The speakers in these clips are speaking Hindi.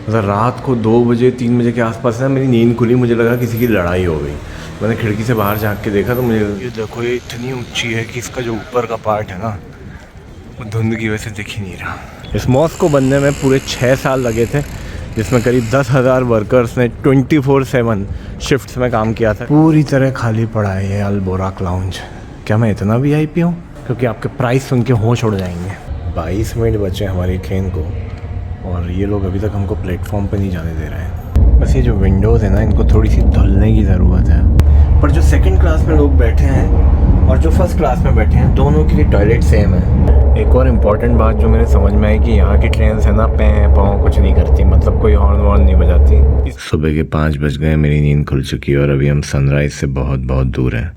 मतलब रात को 2 बजे 3 बजे के आसपास ना मेरी नींद खुली, मुझे लगा किसी की लड़ाई हो गई। मैंने खिड़की से बाहर झाँक के देखा तो मुझे ये देखो, ये इतनी ऊंची है कि इसका जो ऊपर का पार्ट है ना वो धुंध की वजह से दिख ही नहीं रहा। इस मॉस्क को बनने में पूरे 6 साल लगे थे, जिसमें करीब 10,000 वर्कर्स ने 24/7 शिफ्ट्स में काम किया था। पूरी तरह खाली पड़ा है ये अल बोराक लाउंज। क्या मैं इतना VIP हूँ? क्योंकि आपके प्राइस सुन के होश उड़ जाएंगे। 22 मिनट बचे हमारी ट्रेन को और ये लोग अभी तक हमको प्लेटफॉर्म पे नहीं जाने दे रहे हैं। बस ये जो विंडोज़ है ना, इनको थोड़ी सी धुलने की ज़रूरत है। पर जो सेकंड क्लास में लोग बैठे हैं और जो फर्स्ट क्लास में बैठे हैं, दोनों के लिए टॉयलेट सेम है। एक और इम्पॉर्टेंट बात जो मेरे समझ में आई कि यहाँ की ट्रेन है ना, पैं पाँव कुछ नहीं करती, मतलब कोई हॉर्न वॉर्न नहीं बजाती। सुबह के 5 बज गए, मेरी नींद खुल चुकी है और अभी हम सनराइज से बहुत बहुत दूर हैं।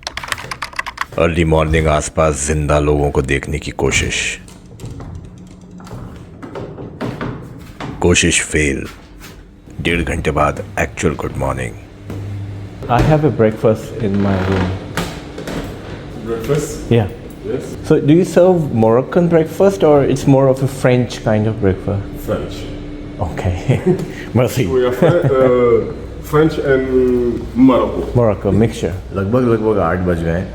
अर्ली मॉर्निंग आसपास जिंदा लोगों को देखने की कोशिश फेल। 1.5 घंटे बाद actual good morning. I have a breakfast in my room. Breakfast? Yeah. Yes. So do you serve Moroccan breakfast or it's more of a French kind of breakfast? French. Okay. Merci. We are French and Morocco. Morocco mixture. लगभग 8 बज गए,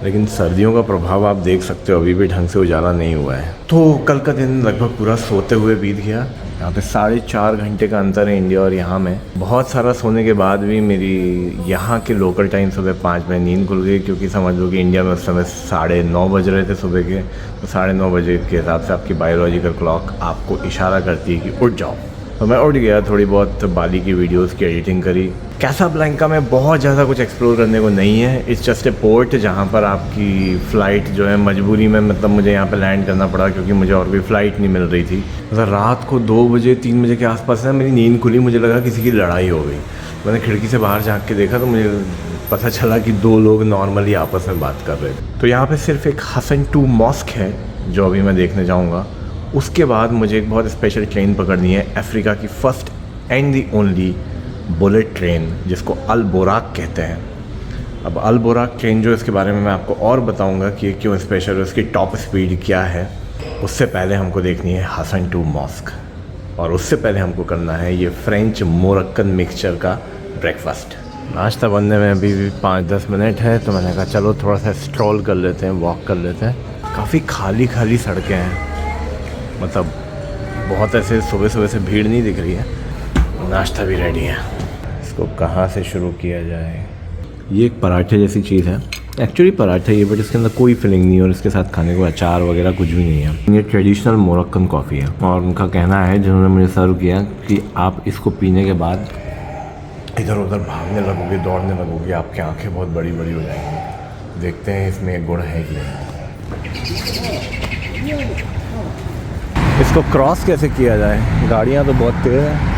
लेकिन सर्दियों का प्रभाव आप देख सकते हो, अभी भी ढंग से उजाला नहीं हुआ है। तो कल का दिन लगभग पूरा सोते हुए बीत गया। यहाँ पे 4.5 घंटे का अंतर है इंडिया और यहाँ में। बहुत सारा सोने के बाद भी मेरी यहाँ के लोकल टाइम सुबह 5 बजे नींद खुल गई, क्योंकि समझ लो कि इंडिया में उस समय 9:30 बज रहे थे सुबह के। तो 9:30 बजे के हिसाब से आपकी बायोलॉजिकल क्लॉक आपको इशारा करती है कि उठ जाओ। तो मैं उठ गया, थोड़ी बहुत बाली की वीडियोस की एडिटिंग करी। कैसाब्लैंका में बहुत ज़्यादा कुछ एक्सप्लोर करने को नहीं है। इट्स जस्ट ए पोर्ट जहाँ पर आपकी फ़्लाइट जो है मजबूरी में, मतलब मुझे यहाँ पे लैंड करना पड़ा क्योंकि मुझे और कोई फ़्लाइट नहीं मिल रही थी। मतलब रात को 2 बजे 3 बजे के आसपास ना मेरी नींद खुली, मुझे लगा किसी की लड़ाई हो गई। मैंने खिड़की से बाहर झाँक के देखा तो मुझे पता चला कि 2 लोग नॉर्मली आपस में बात कर रहे थे। तो यहाँ पर सिर्फ एक हसन 2 मॉस्क है जो अभी मैं देखने जाऊँगा। उसके बाद मुझे एक बहुत स्पेशल ट्रेन पकड़नी है, अफ्रीका की first and the only bullet train, जिसको अल बोराक कहते हैं। अब अल बोराक ट्रेन जो, इसके बारे में मैं आपको और बताऊंगा कि ये क्यों स्पेशल है, उसकी टॉप स्पीड क्या है। उससे पहले हमको देखनी है हसन 2 मॉस्क, और उससे पहले हमको करना है ये फ्रेंच मोरक्कन मिक्सचर का ब्रेकफास्ट। नाश्ता बनने में अभी भी 5-10 मिनट है, तो मैंने कहा चलो थोड़ा सा स्ट्रॉल कर लेते हैं, वॉक कर लेते हैं। काफ़ी खाली सड़कें हैं, मतलब बहुत ऐसे सुबह से भीड़ नहीं दिख रही है। नाश्ता भी रेडी है। इसको कहाँ से शुरू किया जाए? ये एक पराठे जैसी चीज़ है, एक्चुअली पराठा ही है, बट इसके अंदर कोई फिलिंग नहीं है और इसके साथ खाने को अचार वगैरह कुछ भी नहीं है। ये ट्रेडिशनल मोरक्कन कॉफ़ी है और उनका कहना है, जिन्होंने मुझे सर्व किया, कि आप इसको पीने के बाद इधर उधर भागने लगोगे, दौड़ने लगोगे, आपकी आँखें बहुत बड़ी बड़ी हो जाएंगी। देखते हैं इसमें गुण है कि नहीं। इसको क्रॉस कैसे किया जाए? गाड़ियाँ तो बहुत तेज़ हैं।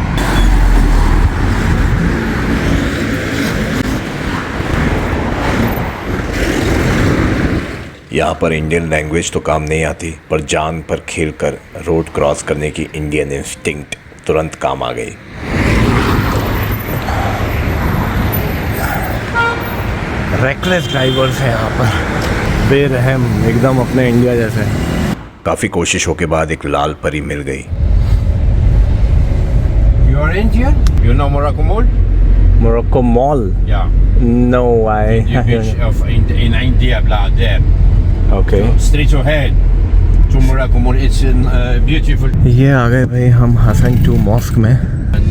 यहाँ पर इंडियन लैंग्वेज तो काम नहीं आती, पर जान पर खेलकर रोड क्रॉस करने की इंडियन इंस्टिंक्ट तुरंत काम आ गई। रेकलेस ड्राइवर्स हैं यहाँ पर, बेरहम, एकदम अपने इंडिया जैसे। काफ़ी कोशिशों के बाद एक लाल परी मिल गई। You are Indian? You know Morocco Mall? Morocco Mall? Yeah. No, The beach of in India, blah, there. Okay. Straight ahead to Morocco Mall. It's beautiful. ये आ गए भाई हम हसन 2 मॉस्क में। And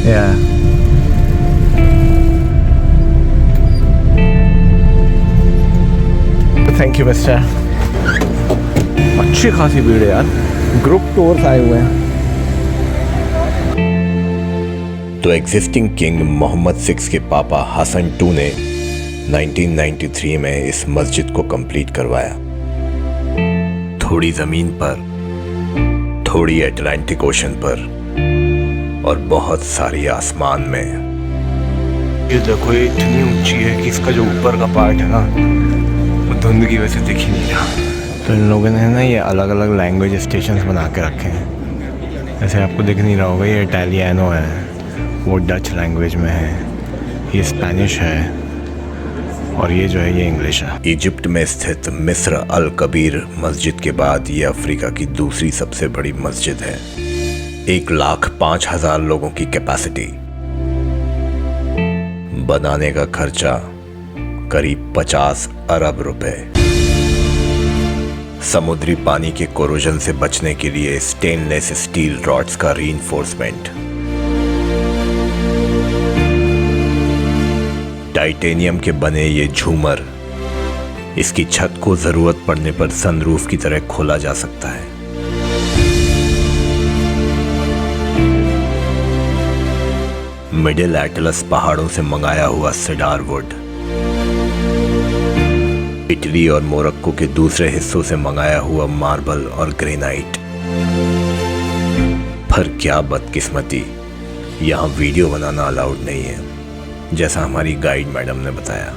Yeah. Thank you, mister. अच्छी खासी भीड़ है यार, ग्रुप टूर्स आए हुए हैं। तो एग्जिस्टिंग किंग मोहम्मद 6 के पापा हसन 2 ने 1993 में इस मस्जिद को कंप्लीट करवाया। थोड़ी ज़मीन पर, थोड़ी अटलांटिक ओशन पर और बहुत सारी आसमान में। ये देखो, ये इतनी ऊंची है कि इसका जो ऊपर का पार्ट है ना वो धुंध की वजह से दिख ही नहीं रहा। तो इन लोगों ने ना ये अलग अलग लैंग्वेज स्टेशंस बना के रखे हैं। ऐसे आपको दिख नहीं रहा होगा, ये इटालियानो है, वो डच लैंग्वेज में है, ये स्पेनिश है और ये जो है ये इंग्लिश है। इजिप्ट में स्थित मिस्र अल कबीर मस्जिद के बाद ये अफ्रीका की दूसरी सबसे बड़ी मस्जिद है। 1,05,000 लोगों की कैपेसिटी, बनाने का खर्चा करीब 50 अरब रुपए। समुद्री पानी के कोरोजन से बचने के लिए स्टेनलेस स्टील रॉड्स का रीइंफोर्समेंट, टाइटेनियम के बने ये झूमर, इसकी छत को जरूरत पड़ने पर सनरूफ की तरह खोला जा सकता है। मिडिल एटलस पहाड़ों से मंगाया हुआ सिडार वुड, इटली और मोरक्को के दूसरे हिस्सों से मंगाया हुआ मार्बल और ग्रेनाइट। पर क्या बदकिस्मती, यहाँ वीडियो बनाना अलाउड नहीं है, जैसा हमारी गाइड मैडम ने बताया।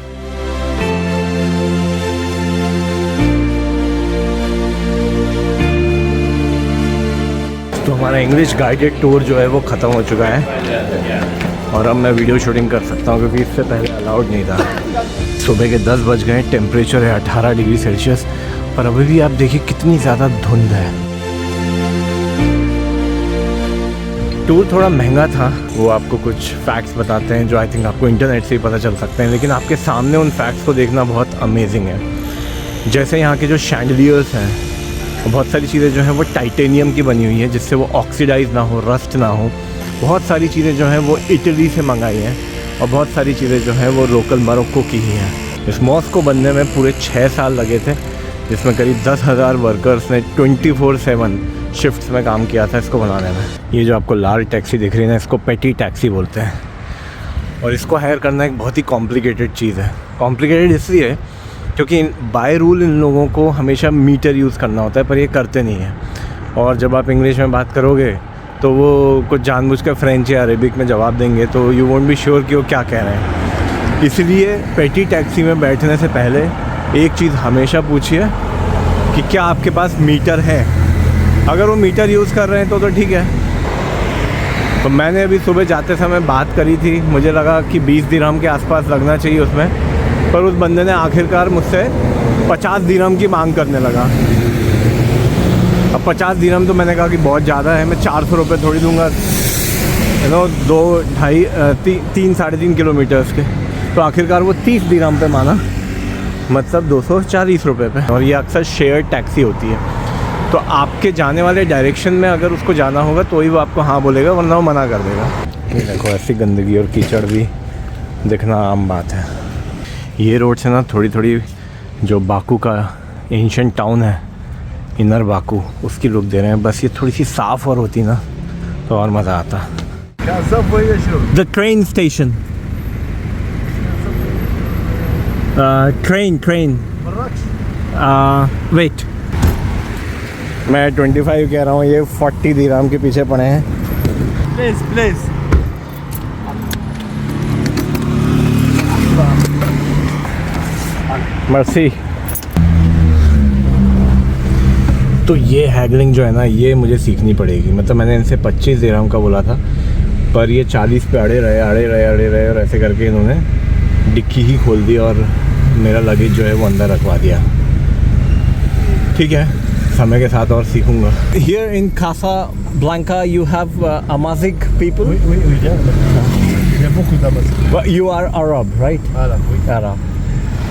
तो हमारा इंग्लिश गाइडेड टूर जो है वो ख़त्म हो चुका है और अब मैं वीडियो शूटिंग कर सकता हूँ, क्योंकि इससे पहले अलाउड नहीं था। सुबह के 10 बज गए, टेम्परेचर है 18 डिग्री सेल्सियस, पर अभी भी आप देखिए कितनी ज़्यादा धुंध है। टूर थोड़ा महंगा था, वो आपको कुछ फैक्ट्स बताते हैं जो आई थिंक आपको इंटरनेट से ही पता चल सकते हैं, लेकिन आपके सामने उन फैक्ट्स को देखना बहुत अमेजिंग है। जैसे यहाँ के जो शैंडलियर्स हैं, बहुत सारी चीज़ें जो हैं वो टाइटेनियम की बनी हुई है, जिससे वो ऑक्सीडाइज ना हो, रस्ट ना हो। बहुत सारी चीज़ें जो हैं वो इटली से मंगाई हैं और बहुत सारी चीज़ें जो हैं वो लोकल मोरक्को की ही हैं। इस मॉस्क को बनने में पूरे 6 साल लगे थे, जिसमें करीब 10,000 वर्कर्स ने 24/7 शिफ्ट्स में काम किया था इसको बनाने में। ये जो आपको लाल टैक्सी दिख रही है ना, इसको पेटी टैक्सी बोलते हैं, और इसको हायर करना एक बहुत ही कॉम्प्लिकेटेड चीज़ है। कॉम्प्लिकेटेड इसलिए क्योंकि बाय रूल इन लोगों को हमेशा मीटर यूज़ करना होता है, पर ये करते नहीं हैं। और जब आप इंग्लिश में बात करोगे तो वो कुछ जानबूझ कर फ्रेंच या अरेबिक में जवाब देंगे, तो यू वोंट बी श्योर कि वो क्या कह रहे हैं। इसलिए पेटी टैक्सी में बैठने से पहले एक चीज़ हमेशा पूछिए कि क्या आपके पास मीटर है। अगर वो मीटर यूज़ कर रहे हैं तो ठीक है। तो मैंने अभी सुबह जाते समय बात करी थी, मुझे लगा कि 20 दिरहम के आसपास लगना चाहिए उसमें, पर उस बंदे ने आखिरकार मुझसे 50 दिरहम की मांग करने लगा। अब 50 दिरहम तो मैंने कहा कि बहुत ज़्यादा है, मैं 400 रुपये थोड़ी दूंगा, यू नो, 3.5 किलोमीटर्स के। तो आखिरकार वो 30 दिरहम पे माना, मतलब 240 रुपये पे। और ये अक्सर शेयर टैक्सी होती है, तो आपके जाने वाले डायरेक्शन में अगर उसको जाना होगा तो ही वो आपको हाँ बोलेगा, वरना वो मना कर देगा। ये देखो, ऐसी गंदगी और कीचड़ भी दिखना आम बात है। ये रोड से ना थोड़ी थोड़ी जो बाकू का एंशिएंट टाउन है, इनर बाकू, उसकी लुक दे रहे हैं। बस ये थोड़ी सी साफ़ और होती ना तो और मज़ा आता। The train station, train wait, मैं 25 कह रहा हूँ, ये 40 दिरहम के पीछे पड़े हैं। Please mercy. तो ये हैगलिंग जो है ना, ये मुझे सीखनी पड़ेगी। मतलब मैंने इनसे 25 दिरहम का बोला था, पर ये 40 पे अड़े रहे और ऐसे करके इन्होंने डिक्की ही खोल दी और मेरा लगेज जो है वो अंदर रखवा दिया। ठीक है, समय के साथ और सीखूंगा। Here in Casablanca you have Amazigh people? Oui, il y a beaucoup d'Amazighs. But you are Arab, right? Arab, oui. Arab.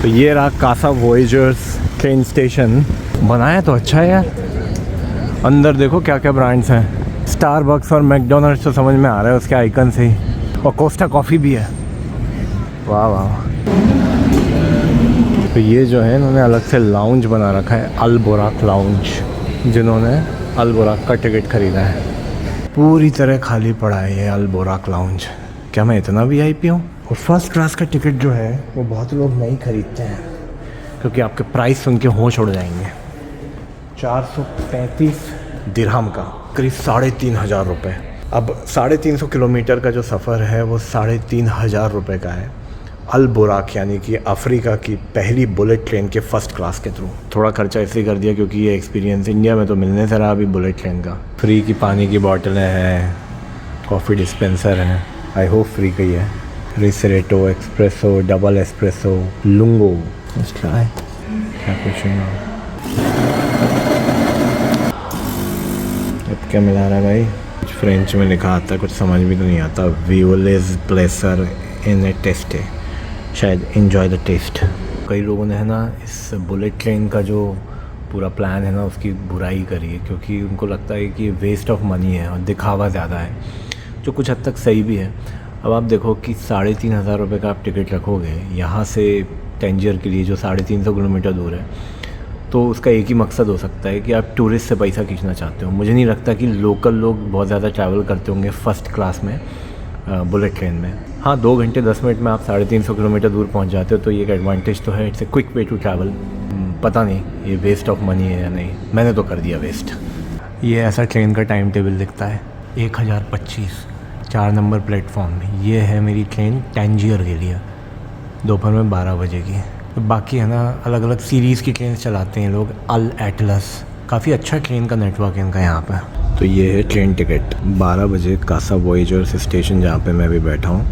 तो ये रहा कासा वॉयेजर्स ट्रेन स्टेशन। बनाया तो अच्छा है यार। अंदर देखो क्या क्या ब्रांड्स हैं, स्टारबक्स और मैकडोनल्ड्स तो समझ में आ रहा है उसके आइकन से ही, और कोस्टा कॉफ़ी भी है। वाह वाह। तो ये जो है इन्होंने अलग से लाउंज बना रखा है, अल बुराक लाउंज, जिन्होंने अल बुराक का टिकट ख़रीदा है। पूरी तरह खाली पड़ा है ये अल बुराक लाउंज। क्या मैं इतना VIP हूँ? और फर्स्ट क्लास का टिकट जो है वो बहुत लोग नहीं खरीदते हैं, क्योंकि आपके प्राइस सुन के होश उड़ जाएंगे। 435 दिरहम का, करीब 3,500 रुपये। अब 350 किलोमीटर का जो सफ़र है वो 3,500 रुपये का है, अल बुराक यानी कि अफ्रीका की पहली बुलेट ट्रेन के फर्स्ट क्लास के थ्रू। थोड़ा खर्चा इसलिए कर दिया क्योंकि ये एक्सपीरियंस इंडिया में तो मिलने से रहा अभी बुलेट ट्रेन का। फ्री की पानी की बॉटलें हैं, कॉफ़ी डिस्पेंसर हैं, आई होप फ्री का ही है। Ristretto, espresso, double espresso, lungo. Let's try cappuccino. अब क्या मिला रहा है भाई? फ्रेंच में लिखा आता है, कुछ समझ भी तो नहीं आता। व्यूलेस प्लेसर इन ए टेस्ट है, शायद इन्जॉय द टेस्ट। कई लोगों ने है ना इस बुलेट ट्रेन का जो पूरा प्लान है ना उसकी बुराई करी है, क्योंकि उनको लगता है कि वेस्ट ऑफ मनी है और दिखावा ज़्यादा है, जो कुछ हद तक सही भी है। अब आप देखो कि 3,500 रुपये का आप टिकट रखोगे यहाँ से टैंजियर के लिए, जो 350 किलोमीटर दूर है, तो उसका एक ही मकसद हो सकता है कि आप टूरिस्ट से पैसा खींचना चाहते हो। मुझे नहीं लगता कि लोकल लोग बहुत ज़्यादा ट्रैवल करते होंगे फ़र्स्ट क्लास में बुलेट ट्रेन में। हाँ, 2 घंटे 10 मिनट में आप 350 किलोमीटर दूर पहुंच जाते हो, तो ये एक एडवांटेज तो है। It's a quick way to travel. पता नहीं ये वेस्ट ऑफ मनी है या नहीं, मैंने तो कर दिया वेस्ट। ये ऐसा ट्रेन का टाइम टेबल दिखता है, 1025, 4 नंबर प्लेटफॉर्म में। ये है मेरी ट्रेन टैंजियर के लिए, दोपहर में 12 बजे की। तो बाकी है ना अलग अलग सीरीज़ की ट्रेन चलाते हैं लोग। अल एटलस, काफ़ी अच्छा ट्रेन का नेटवर्क है इनका यहाँ पर। तो ये है ट्रेन टिकट 12 बजे कासा वॉयेजर्स स्टेशन जहाँ पे मैं अभी बैठा हूँ,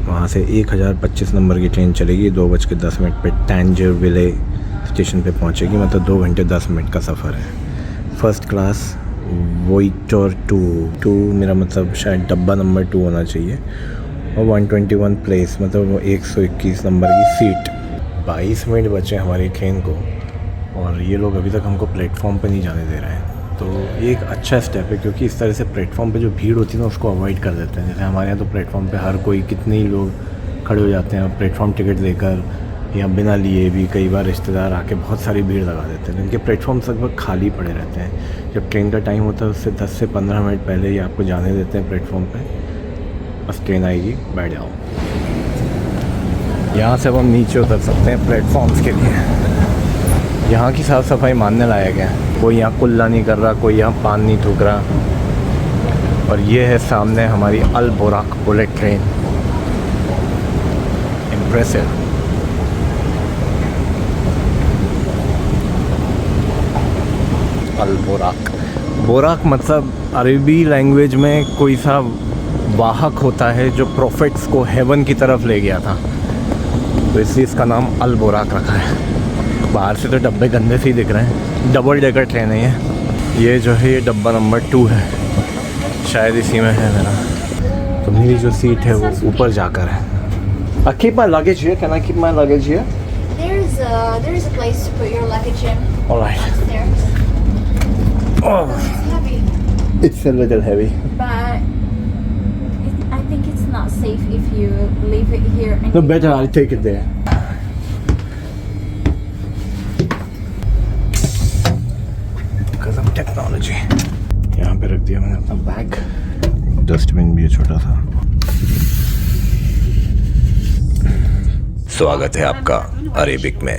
वहाँ से 1025 नंबर की ट्रेन चलेगी। 2:10 पे टैंजियर विले स्टेशन पे पहुँचेगी, मतलब 2 घंटे 10 मिनट का सफ़र है। फर्स्ट क्लास वॉइटर 2 मेरा मतलब शायद डब्बा नंबर 2 होना चाहिए, और 121 प्लेस मतलब 121 नंबर की सीट। 22 मिनट बचे हमारी ट्रेन को और ये लोग अभी तक हमको प्लेटफॉर्म पे नहीं जाने दे रहे हैं। तो ये एक अच्छा स्टेप है, क्योंकि इस तरह से प्लेटफॉर्म पे जो भीड़ होती है ना उसको अवॉइड कर देते हैं। जैसे हमारे यहाँ तो प्लेटफॉर्म पे हर कोई, कितने ही लोग खड़े हो जाते हैं प्लेटफॉर्म टिकट लेकर या बिना लिए भी। कई बार रिश्तेदार आके बहुत सारी भीड़ लगा देते हैं, इनके प्लेटफॉर्म लगभग खाली पड़े रहते हैं। जब ट्रेन का टाइम होता है उससे 10 से 15 मिनट पहले ही आपको जाने देते हैं प्लेटफॉर्म पे। बस ट्रेन आएगी, बैठ जाओ। यहाँ से अब हम नीचे उतर सकते हैं प्लेटफॉर्म्स के लिए। यहाँ की साफ़ सफाई मानने लायक है, कोई यहाँ कुल्ला नहीं कर रहा, कोई यहाँ पान नहीं थूक रहा। और ये है सामने हमारी अल बोराक बुलेट ट्रेन। इम्प्रेसिव। अल बोराक, बोराक मतलब अरबी लैंग्वेज में कोई सा वाहक होता है जो प्रोफेट्स को हेवन की तरफ ले गया था, तो इसलिए इसका नाम अल बोराक रखा है। बाहर से तो डब्बे गंदे से ही दिख रहे हैं। डबल डेकर ट्रेन है ये जो है ये डब्बा नंबर 2 है, शायद इसी में है मेरा। तो मेरी जो सीट है वो ऊपर जाकर है। I keep my luggage here. Can I keep my luggage here? There is a place to put your luggage in. All right. Upstairs. Oh, It's heavy, it's a little heavy. but I think it's not safe if you leave it here. And No, better I'll take it there. Because of technology. यहाँ पे रख दिया मैंने अपना बैग। डस्टबिन भी है छोटा सा। स्वागत है आपका अरेबिक में।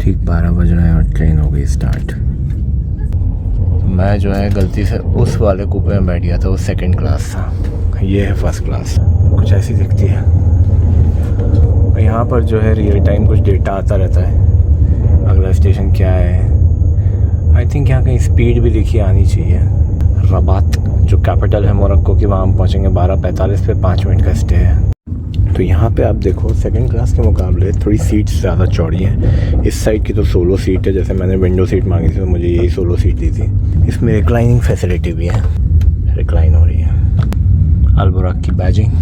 ठीक 12 बज रहे हैं और ट्रेन हो गई स्टार्ट। मैं जो है गलती से उस वाले कूपे में बैठ गया था, वो सेकंड क्लास था। ये है फर्स्ट क्लास, कुछ ऐसी दिखती है। और यहाँ पर जो है रियल टाइम कुछ डेटा आता रहता है, अगला स्टेशन क्या है। आई थिंक यहाँ कहीं स्पीड भी लिखी आनी चाहिए। रबात जो कैपिटल है मोरक्को की, वहाँ हम पहुँचेंगे 12:45 पे, 5 मिनट का स्टे है। तो यहाँ पे आप देखो सेकंड क्लास के मुकाबले थोड़ी सीट्स ज़्यादा चौड़ी हैं। इस साइड की तो सोलो सीट है, जैसे मैंने विंडो सीट मांगी थी तो मुझे यही सोलो सीट दी थी। इसमें रिक्लाइनिंग फैसिलिटी भी है, रिक्लाइन हो रही है। अल बोराक की बैजिंग,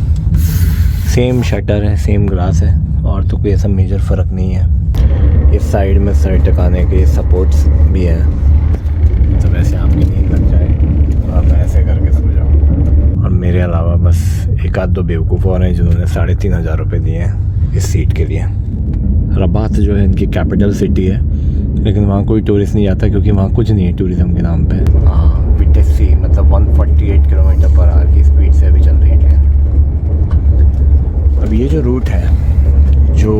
सेम शटर है, सेम ग्लास है, और तो कोई ऐसा मेजर फ़र्क नहीं है। इस साइड में सर टिकाने के सपोर्ट्स भी हैं, तो वैसे आपकी नींद लग जाए तो आप ऐसे करके सो जाओ। और मेरे अलावा बस एक आध दो बेवकूफ़ और हैं जिन्होंने 3,500 रुपये दिए हैं इस सीट के लिए। रबात जो है इनकी कैपिटल सिटी है, लेकिन वहाँ कोई टूरिस्ट नहीं आता क्योंकि वहाँ कुछ नहीं है टूरिज़म के नाम पे। हाँ, विटेसी मतलब 148 किलोमीटर पर आवर की स्पीड से अभी चल रही है ट्रेन। अब ये जो रूट है जो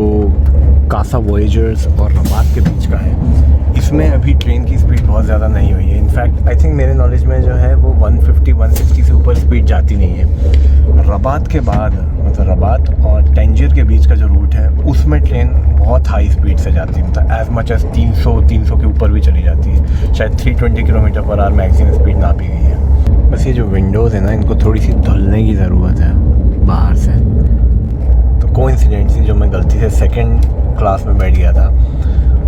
कासा वॉयेजर्स और रबात के बीच का है, इसमें अभी ट्रेन की स्पीड बहुत ज़्यादा नहीं हुई है। इनफैक्ट आई थिंक मेरे नॉलेज में जो है वो 150-160 से ऊपर स्पीड जाती नहीं है। रबात के बाद मतलब रबात और टैंजियर के बीच का जो रूट है उसमें ट्रेन बहुत हाई स्पीड से जाती है, मतलब एज मच एज 300 के ऊपर भी चली जाती है। शायद 320 kilometre per hour maximum speed नापी गई है। बस ये जो विंडोज़ है ना, इनको थोड़ी सी धुलने की ज़रूरत है बाहर से। तो कोइंसिडेंटली जो मैं गलती से सेकंड क्लास में बैठ गया था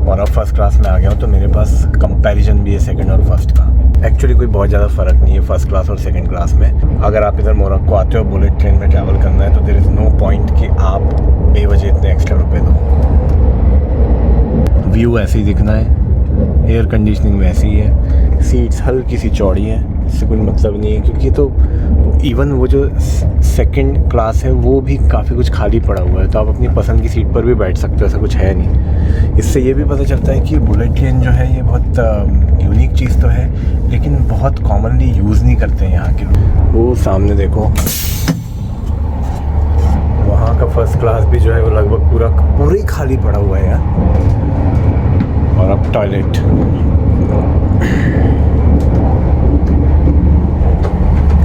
और अब फर्स्ट क्लास में आ गया हूँ, तो मेरे पास कंपैरिजन भी है सेकंड और फर्स्ट का। एक्चुअली कोई बहुत ज़्यादा फ़र्क नहीं है फर्स्ट क्लास और सेकंड क्लास में। अगर आप इधर मोरक्को आते हो बुलेट ट्रेन में ट्रैवल करना है तो देयर इज़ नो पॉइंट कि आप बेवजह इतने एक्स्ट्रा रुपए दो। व्यू ऐसे ही दिखना है, एयर कंडीशनिंग वैसी ही है, सीट्स हल्की सी चौड़ी है, इससे कोई मतलब नहीं है क्योंकि तो इवन वो जो सेकंड क्लास है वो भी काफ़ी कुछ खाली पड़ा हुआ है, तो आप अपनी पसंद की सीट पर भी बैठ सकते हो, ऐसा कुछ है नहीं। इससे ये भी पता चलता है कि बुलेट ट्रेन जो है ये बहुत यूनिक चीज़ तो है, लेकिन बहुत कॉमनली यूज़ नहीं करते हैं यहाँ के लोग। वो सामने देखो, वहाँ का फर्स्ट क्लास भी जो है वो लगभग पूरा ही खाली पड़ा हुआ है यार। और अब टॉयलेट,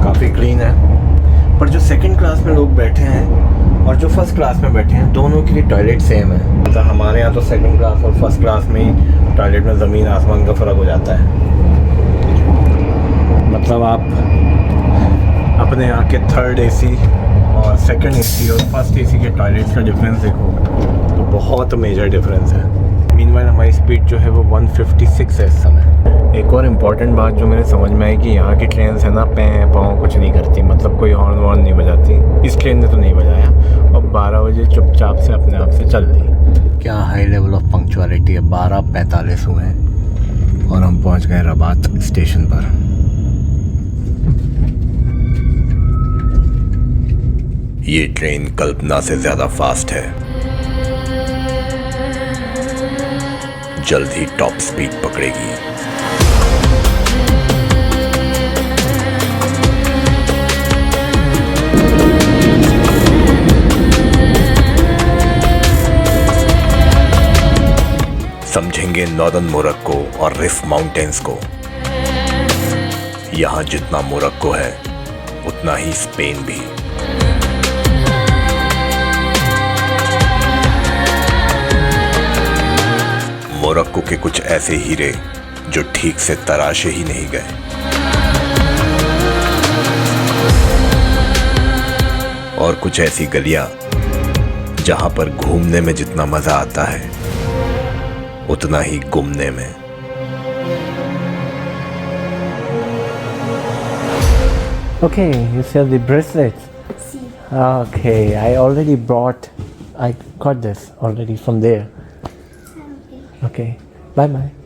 काफ़ी क्लीन है, पर जो सेकंड क्लास में लोग बैठे हैं और जो फर्स्ट क्लास में बैठे हैं दोनों के लिए टॉयलेट सेम है। मतलब हमारे यहाँ तो सेकंड क्लास और फर्स्ट क्लास में ही टॉयलेट में ज़मीन आसमान का फ़र्क हो जाता है। मतलब आप अपने यहाँ के थर्ड एसी और सेकंड एसी और फर्स्ट एसी के टॉयलेट्स का डिफरेंस देखो तो बहुत मेजर डिफरेंस है। मीनवाइल हमारी स्पीड जो है वो 156 है इस समय। एक और इम्पॉर्टेंट बात जो मेरे समझ में आई कि यहाँ की ट्रेन है ना पैं पाँव कुछ नहीं करती, मतलब कोई हॉर्न वॉर्न नहीं बजाती। इस ट्रेन ने तो नहीं बजाया और 12 बजे चुपचाप से अपने आप से चल दी। क्या हाई लेवल ऑफ पंक्चुअलिटी है। 12:45 हुए हैं और हम पहुँच गए रबात स्टेशन पर। ये ट्रेन कल्पना से ज़्यादा फास्ट है, जल्द ही टॉप स्पीड पकड़ेगी। समझेंगे नॉर्दर्न मोरक्को और रिफ माउंटेन्स को। यहाँ जितना मोरक्को है उतना ही स्पेन भी। मोरक्को के कुछ ऐसे हीरे जो ठीक से तराशे ही नहीं गए। और कुछ ऐसी गलियां जहां पर घूमने में जितना मजा आता है उतना ही गुमने में। Okay, you sell the bracelets? See. Okay, I got this already from there. Okay. Okay, bye bye.